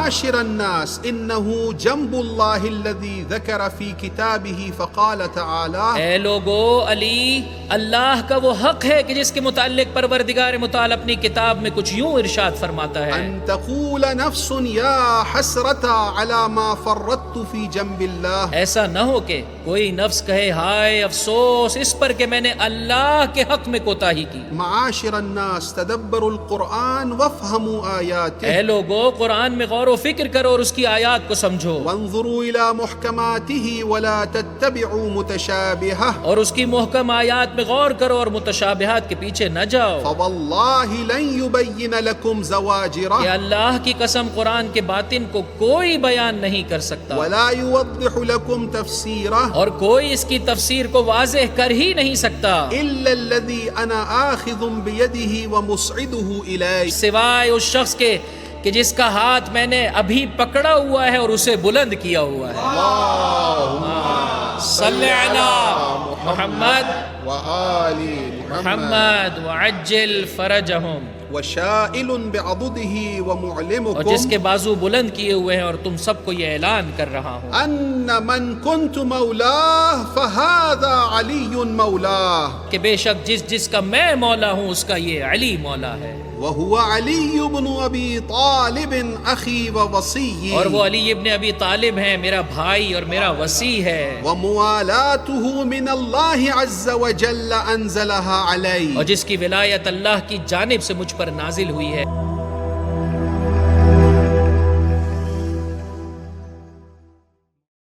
معاشر الناس انه جنب الله الذي ذكر في كتابه فقال تعالى اے لوگو، علی اللہ کا وہ حق ہے کہ جس کے متعلق پروردگار متعال اپنی کتاب میں کچھ یوں ارشاد فرماتا ہے، ان تقول نفس يا حسرة على ما فرطت في جنب الله، ایسا نہ ہو کہ کوئی نفس کہے ہائے افسوس اس پر کہ میں نے اللہ کے حق میں کوتاہی کی۔ معاشر الناس تدبروا القرآن وافهموا آياته، اے لوگو، قرآن میں غور و فکر کرو اور اس کی آیات کو سمجھو، وانظروا إلى محكماته ولا تتبعوا متشابهه، اور اس کی محکم آیات میں غور کرو اور متشابہات کے پیچھے نہ جاؤ۔ فوالله لن يبين لكم کہ زواجره اللہ کی قسم قرآن کے باطن کو کوئی بیان نہیں کر سکتا، ولا يوضح لكم تفسيره اور کوئی اس کی تفسیر کو واضح کر ہی نہیں سکتا إلا الذي أنا آخذ بيده ومصعده إليه، سوائے اس شخص کے کہ جس کا ہاتھ میں نے ابھی پکڑا ہوا ہے اور اسے بلند کیا ہوا ہے۔ صلی علی محمد وآل محمد وعجل فرجہم، وشائل بعضده اور جس ومعلمكم کے بازو بلند کیے ہوئے ہیں اور تم سب کو یہ اعلان کر رہا ہوں أن من كنت مولاه فهذا علي مولاه، کہ بے شک جس کا میں مولا ہوں اس کا یہ علی مولا ہے، وهو علي بن أبي طالب أخي ووصي، اور وہ علی ابن ابی طالب ہیں، میرا بھائی اور میرا وصی ہے، وموالاته من الله عز وجل أنزلها علي، اور جس کی ولایت اللہ کی جانب سے مجھ پر نازل ہوئی ہے۔